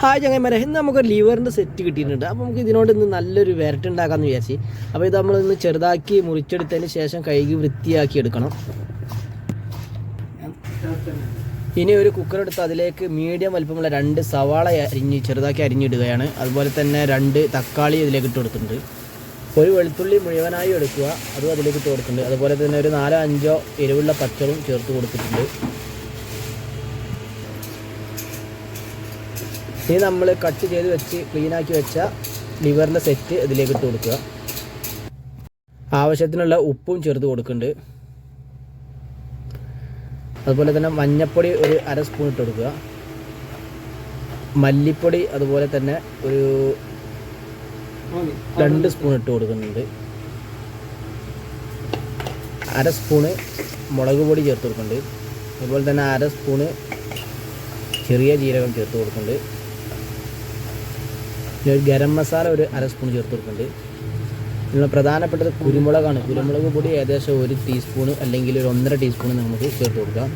Hi ചങ്ങന്മാരെ, ഇന്ന് നമുക്കൊരു ലിവറിൻ്റെ set കിട്ടിയിട്ടുണ്ട്. അപ്പോൾ നമുക്ക് ഇതിനോട് ഇന്ന് നല്ലൊരു വരട്ട് ഉണ്ടാക്കാമെന്ന് വിചാരിച്ച്. അപ്പോൾ ഇത് നമ്മളിന്ന് ചെറുതാക്കി മുറിച്ചെടുത്തതിന് ശേഷം കഴുകി വൃത്തിയാക്കി എടുക്കണം. ഇനി ഒരു കുക്കർ എടുത്ത് അതിലേക്ക് മീഡിയം വലിപ്പമുള്ള 2 സവാള ചെറുതാക്കി അരിഞ്ഞിടുകയാണ്. അതുപോലെ തന്നെ 2 തക്കാളി ഇതിലേക്ക് ഇട്ട് കൊടുത്തിട്ടുണ്ട്. ഒരു വെളുത്തുള്ളി മുഴുവനായി എടുക്കുക, അതും അതിലേക്ക് ഇട്ട് കൊടുത്തിട്ടുണ്ട്. അതുപോലെ തന്നെ ഒരു 4-5 എരിവുള്ള പച്ചളും ചേർത്ത് കൊടുത്തിട്ടുണ്ട്. ഇനി നമ്മൾ കട്ട് ചെയ്ത് വെച്ച് ക്ലീനാക്കി വെച്ച ലിവറിൻ്റെ സെറ്റ് ഇതിലേക്ക് ഇട്ട് കൊടുക്കുക. ആവശ്യത്തിനുള്ള ഉപ്പും ചേർത്ത് കൊടുക്കുന്നുണ്ട്. അതുപോലെ തന്നെ മഞ്ഞൾപ്പൊടി ഒരു 1/2 സ്പൂൺ ഇട്ട് കൊടുക്കുക. മല്ലിപ്പൊടി അതുപോലെ തന്നെ ഒരു 2 സ്പൂൺ ഇട്ട് കൊടുക്കുന്നുണ്ട്. 1/2 സ്പൂണ് മുളക് പൊടി ചേർത്ത് കൊടുക്കുന്നുണ്ട്. അതുപോലെ തന്നെ 1/2 സ്പൂണ് ചെറിയ ജീരകം ചേർത്ത് കൊടുക്കുന്നുണ്ട്. പിന്നെ ഒരു ഗരം മസാല ഒരു 1/2 സ്പൂൺ ചേർത്ത് കൊടുക്കുന്നുണ്ട്. പിന്നെ പ്രധാനപ്പെട്ടത് കുരുമുളകാണ്. കുരുമുളക് പൊടി ഏകദേശം 1 ടീസ്പൂണ് അല്ലെങ്കിൽ ഒരു 1.5 ടീസ്പൂൺ നമുക്ക് ചേർത്ത് കൊടുക്കാം.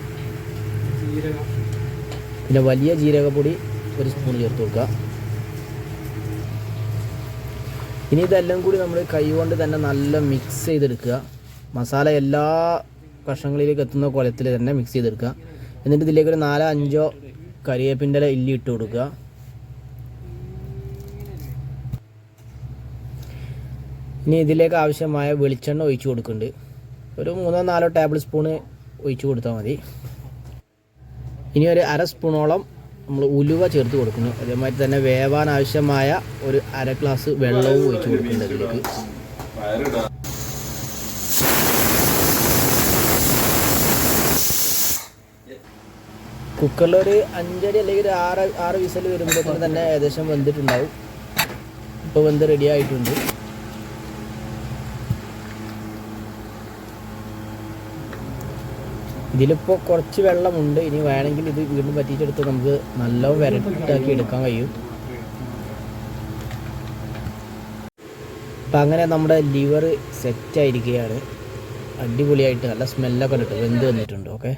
പിന്നെ വലിയ ജീരകപ്പൊടി 1 സ്പൂൺ ചേർത്ത് കൊടുക്കുക. ഇനി ഇതെല്ലാം കൂടി നമ്മൾ കൈകൊണ്ട് തന്നെ നല്ല മിക്സ് ചെയ്തെടുക്കുക. മസാല എല്ലാ കഷ്ണങ്ങളിലേക്ക് എത്തുന്ന കുലത്തിൽ തന്നെ മിക്സ് ചെയ്തെടുക്കുക. എന്നിട്ട് ഇതിലേക്ക് ഒരു 4-5 കരിവേപ്പിൻ്റെ ഇല ഇല്ലി ഇട്ട് കൊടുക്കുക. ഇനി ഇതിലേക്ക് ആവശ്യമായ വെളിച്ചെണ്ണ ഒഴിച്ച് കൊടുക്കുന്നുണ്ട്. ഒരു 3-4 ടേബിൾ സ്പൂണ് ഒഴിച്ച് കൊടുത്താൽ മതി. ഇനി ഒരു 1/2 സ്പൂണോളം നമ്മൾ ഉലുവ ചേർത്ത് കൊടുക്കുന്നു. അതേമാതിരി തന്നെ വേവാൻ ആവശ്യമായ ഒരു 1/2 ഗ്ലാസ് വെള്ളവും ഒഴിച്ച് കൊടുക്കുന്നുണ്ട് അതിലേക്ക്. കുക്കറിലൊരു 5 അടി അല്ലെങ്കിൽ 6 വിസിൽ വരുമ്പോൾ തന്നെ ഏകദേശം വെന്തിട്ടുണ്ടാവും. ഇപ്പോൾ വെന്ത് റെഡി ആയിട്ടുണ്ട്. ഇതിലിപ്പോൾ കുറച്ച് വെള്ളമുണ്ട്. ഇനി വേണമെങ്കിൽ ഇത് വീണ്ടും പറ്റിച്ചെടുത്ത് നമുക്ക് നല്ല വരട്ടാക്കി എടുക്കാൻ കഴിയും. അപ്പം അങ്ങനെ നമ്മുടെ ലിവർ സെറ്റായിരിക്കുകയാണ്. അടിപൊളിയായിട്ട് നല്ല സ്മെല്ലൊക്കെ ഉണ്ട്. വെന്ത് വന്നിട്ടുണ്ട്. ഓക്കെ.